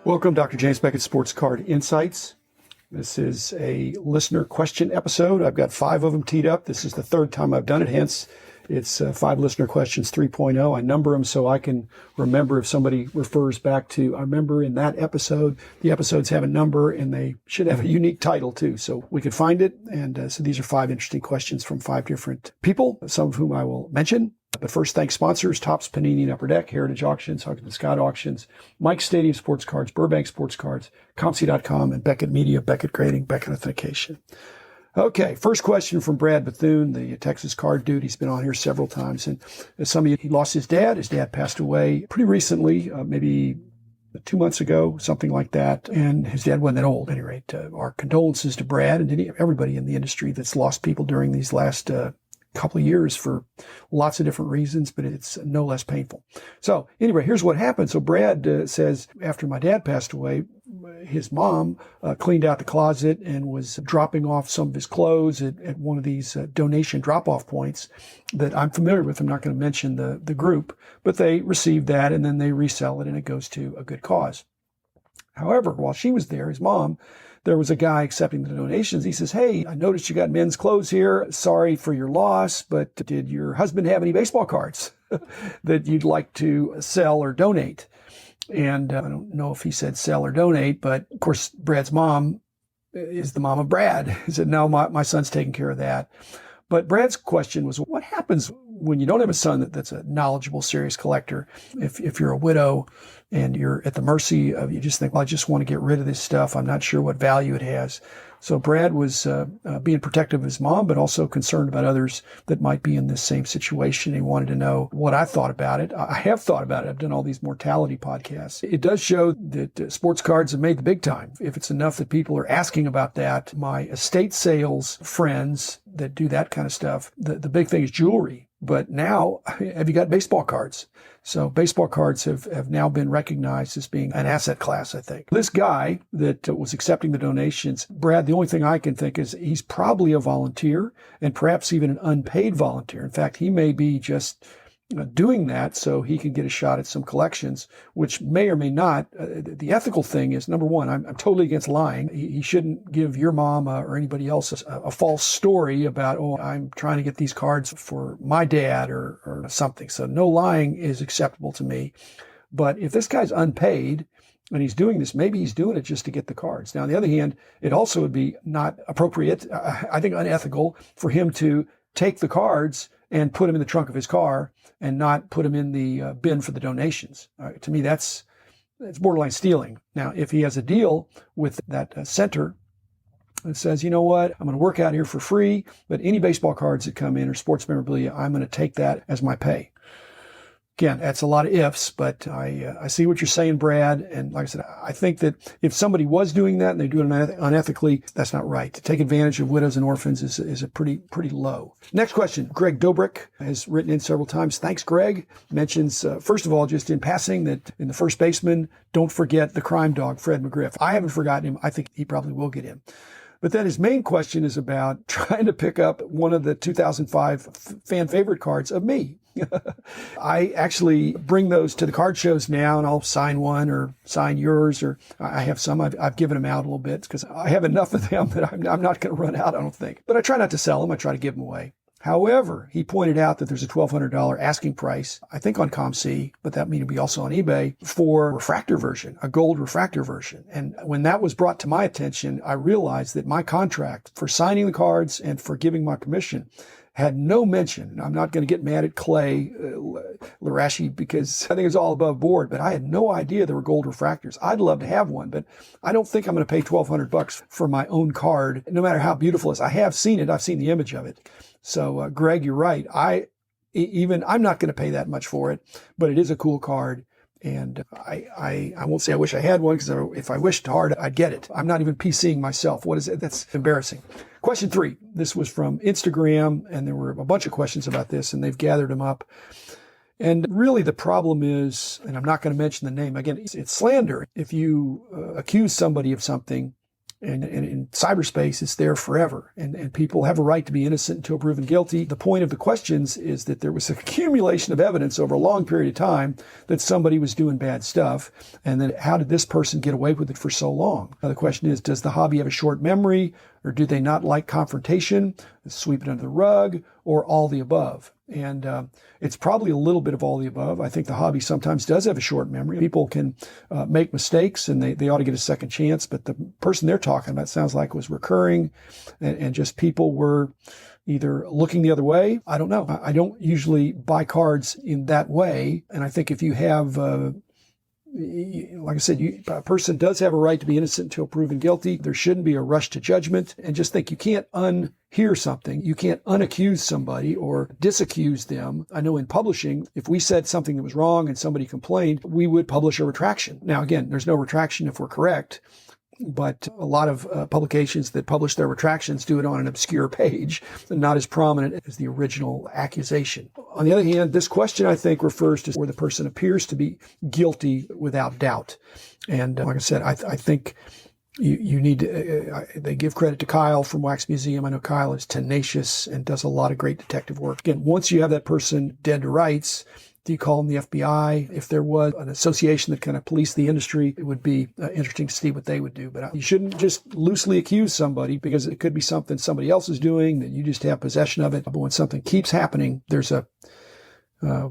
Welcome, Dr. James Beckett, Sports Card Insights. This is a listener question episode. I've got 5 of them teed up. This is the 3rd time I've done it, hence it's 5 listener questions 3.0. I number them so I can remember if somebody refers back to, I remember in that episode, the episodes have a number and they should have a unique title too, so we could find it. And so these are 5 interesting questions from 5 different people, some of whom I will mention. But first, thanks sponsors: Topps, Panini, and Upper Deck, Heritage Auctions, Huggins & Scott Auctions, Mike Stadium Sports Cards, Burbank Sports Cards, ComC.com, and Beckett Media, Beckett Grading, Beckett Authentication. Okay, first question from Brad Bethune, the Texas card dude. He's been on here several times. And as some of you, he lost his dad. His dad passed away pretty recently, maybe 2 months ago, something like that. And his dad wasn't that old. At any rate, our condolences to Brad and to everybody in the industry that's lost people during these last couple of years for lots of different reasons, but it's no less painful. So anyway, here's what happened. So Brad says, after my dad passed away, his mom cleaned out the closet and was dropping off some of his clothes at one of these donation drop-off points that I'm familiar with. I'm not going to mention the group, but they receive that and then they resell it and it goes to a good cause. However, while she was there, his mom, there was a guy accepting the donations. He says, "Hey, I noticed you got men's clothes here. Sorry for your loss, but did your husband have any baseball cards that you'd like to sell or donate?" And I don't know if he said sell or donate, but of course, Brad's mom is the mom of Brad. He said, "No, my son's taking care of that." But Brad's question was, what happens when you don't have a son that's a knowledgeable, serious collector? If you're a widow and you're at the mercy of, you just think, well, I just want to get rid of this stuff. I'm not sure what value it has. So Brad was being protective of his mom, but also concerned about others that might be in this same situation. He wanted to know what I thought about it. I have thought about it. I've done all these mortality podcasts. It does show that sports cards have made the big time. If it's enough that people are asking about that, my estate sales friends that do that kind of stuff, the big thing is jewelry. But now, have you got baseball cards? So baseball cards have now been recognized as being an asset class, I think. This guy that was accepting the donations, Brad, the only thing I can think is he's probably a volunteer and perhaps even an unpaid volunteer. In fact, he may be just doing that so he can get a shot at some collections, which may or may not. The ethical thing is, number one, I'm totally against lying. He shouldn't give your mom or anybody else a false story about, oh, I'm trying to get these cards for my dad or something. So no lying is acceptable to me. But if this guy's unpaid and he's doing this, maybe he's doing it just to get the cards. Now, on the other hand, it also would be not appropriate, I think unethical, for him to take the cards and put them in the trunk of his car and not put them in the bin for the donations. To me, it's borderline stealing. Now, if he has a deal with that center that says, you know what, I'm going to work out here for free, but any baseball cards that come in or sports memorabilia, I'm going to take that as my pay. Again, that's a lot of ifs, but I see what you're saying, Brad. And like I said, I think that if somebody was doing that and they're doing it unethically, that's not right. To take advantage of widows and orphans is a pretty low. Next question. Greg Dobrik has written in several times. Thanks, Greg. Mentions, first of all, just in passing, that in the first baseman, don't forget the crime dog, Fred McGriff. I haven't forgotten him. I think he probably will get him. But then his main question is about trying to pick up one of the 2005 fan favorite cards of me. I actually bring those to the card shows now, and I'll sign one or sign yours, or I have some. I've given them out a little bit because I have enough of them that I'm not going to run out, I don't think. But I try not to sell them. I try to give them away. However, he pointed out that there's a $1,200 asking price, I think on ComC, but that may be also on eBay, for refractor version, a gold refractor version. And when that was brought to my attention, I realized that my contract for signing the cards and for giving my permission had no mention. And I'm not going to get mad at Clay Larashi because I think it's all above board, but I had no idea there were gold refractors. I'd love to have one, but I don't think I'm going to pay $1,200 for my own card, no matter how beautiful it is. I have seen it. I've seen the image of it. So, Greg, you're right. I'm not going to pay that much for it, but it is a cool card. And I won't say I wish I had one, because if I wished hard, I'd get it. I'm not even PCing myself. What is it? That's embarrassing. Question 3. This was from Instagram, and there were a bunch of questions about this, and they've gathered them up. And really the problem is, and I'm not going to mention the name again, it's slander. If you accuse somebody of something And in cyberspace, it's there forever. And people have a right to be innocent until proven guilty. The point of the questions is that there was an accumulation of evidence over a long period of time that somebody was doing bad stuff. And then how did this person get away with it for so long? Now, the question is, does the hobby have a short memory, or do they not like confrontation, sweep it under the rug, or all the above? And it's probably a little bit of all the above. I think the hobby sometimes does have a short memory. People can make mistakes, and they ought to get a second chance. But the person they're talking about sounds like it was recurring, and just people were either looking the other way. I don't know. I don't usually buy cards in that way. And I think if you have like I said, a person does have a right to be innocent until proven guilty. There shouldn't be a rush to judgment. And just think, you can't unhear something. You can't unaccuse somebody or disaccuse them. I know in publishing, if we said something that was wrong and somebody complained, we would publish a retraction. Now, again, there's no retraction if we're correct. But a lot of publications that publish their retractions do it on an obscure page, and not as prominent as the original accusation. On the other hand, this question, I think, refers to where the person appears to be guilty without doubt. And like I said, I think you need to, they give credit to Kyle from Wax Museum. I know Kyle is tenacious and does a lot of great detective work. Again, once you have that person dead to rights, do you call them the FBI? If there was an association that kind of policed the industry, it would be interesting to see what they would do. But you shouldn't just loosely accuse somebody, because it could be something somebody else is doing that you just have possession of it. But when something keeps happening, there's I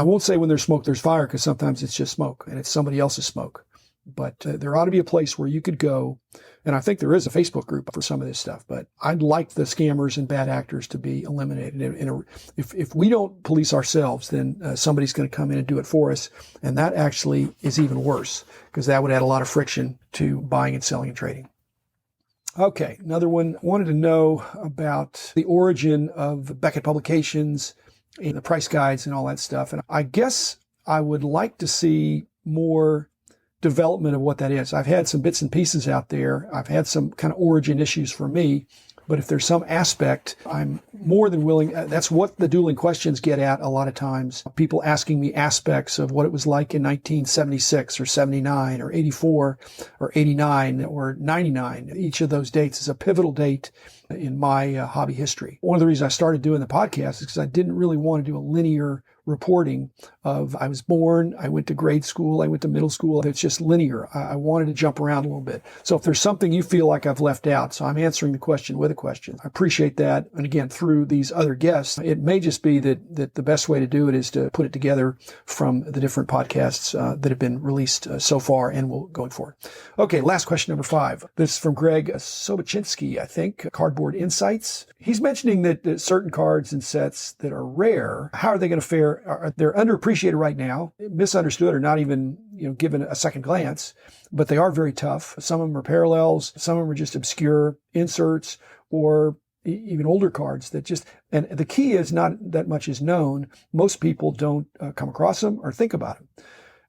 won't say when there's smoke, there's fire, because sometimes it's just smoke and it's somebody else's smoke. But there ought to be a place where you could go, and I think there is a Facebook group for some of this stuff, but I'd like the scammers and bad actors to be eliminated. If we don't police ourselves, then somebody's going to come in and do it for us, and that actually is even worse, because that would add a lot of friction to buying and selling and trading. Okay, another one. Wanted to know about the origin of Beckett publications and the price guides and all that stuff, and I guess I would like to see more development of what that is. I've had some bits and pieces out there. I've had some kind of origin issues for me, but if there's some aspect, I'm more than willing. That's what the dueling questions get at a lot of times. People asking me aspects of what it was like in 1976 or 79 or 84 or 89 or 99. Each of those dates is a pivotal date in my hobby history. One of the reasons I started doing the podcast is because I didn't really want to do a linear reporting of I was born, I went to grade school, I went to middle school. It's just linear. I wanted to jump around a little bit. So if there's something you feel like I've left out, so I'm answering the question with a question, I appreciate that. And again, through these other guests, it may just be that the best way to do it is to put it together from the different podcasts that have been released so far and will going forward. Okay, last question number 5. This is from Greg Sobachinsky, I think, Cardboard Insights. He's mentioning that certain cards and sets that are rare, how are they going to fare? They're underappreciated right now, misunderstood, or not even given a second glance, but they are very tough. Some of them are parallels. Some of them are just obscure inserts, or even older cards that just, and the key is not that much is known. Most people don't come across them or think about them.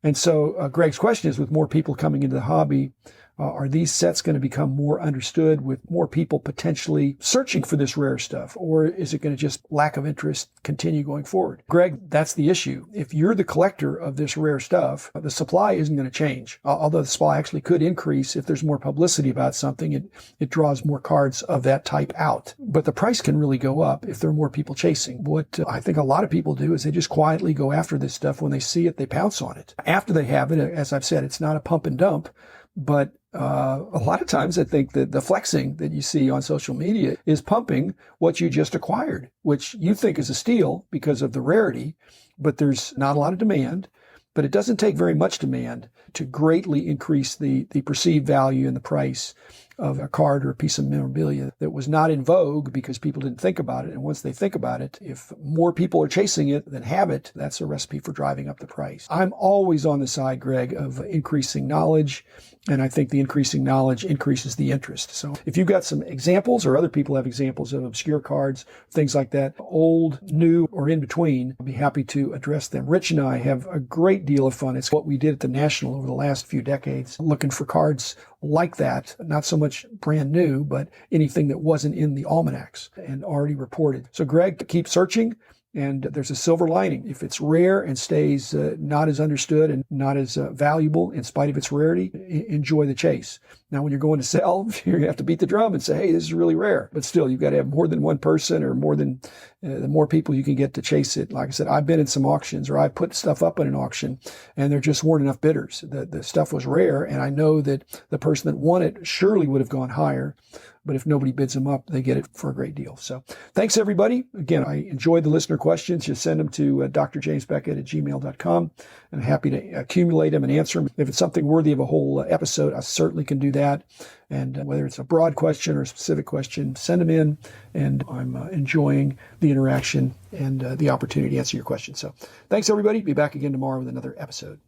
And so Greg's question is, with more people coming into the hobby, are these sets going to become more understood with more people potentially searching for this rare stuff? Or is it going to just lack of interest continue going forward? Greg, that's the issue. If you're the collector of this rare stuff, the supply isn't going to change. Although the supply actually could increase if there's more publicity about something. It draws more cards of that type out. But the price can really go up if there are more people chasing. What I think a lot of people do is they just quietly go after this stuff. When they see it, they pounce on it. After they have it, as I've said, it's not a pump and dump, but a lot of times I think that the flexing that you see on social media is pumping what you just acquired, which you think is a steal because of the rarity, but there's not a lot of demand. But it doesn't take very much demand to greatly increase the perceived value and the price of a card or a piece of memorabilia that was not in vogue because people didn't think about it. And once they think about it, if more people are chasing it than have it, that's a recipe for driving up the price. I'm always on the side, Greg, of increasing knowledge. And I think the increasing knowledge increases the interest. So if you've got some examples, or other people have examples of obscure cards, things like that, old, new, or in between, I'll be happy to address them. Rich and I have a great deal of fun. It's what we did at the National over the last few decades, looking for cards like that, not so much brand new, but anything that wasn't in the almanacs and already reported. So Greg, keep searching. And there's a silver lining. If it's rare and stays not as understood and not as valuable in spite of its rarity, enjoy the chase. Now, when you're going to sell, you're going to have to beat the drum and say, hey, this is really rare. But still, you've got to have more than one person or more than the more people you can get to chase it. Like I said, I've been in some auctions or I put stuff up in an auction and there just weren't enough bidders. The stuff was rare, and I know that the person that won it surely would have gone higher. But if nobody bids them up, they get it for a great deal. So thanks, everybody. Again, I enjoyed the listener questions. Just send them to doctorjamesbeckett@gmail.com. I'm happy to accumulate them and answer them. If it's something worthy of a whole episode, I certainly can do that. And whether it's a broad question or a specific question, send them in. And I'm enjoying the interaction and the opportunity to answer your questions. So thanks, everybody. Be back again tomorrow with another episode.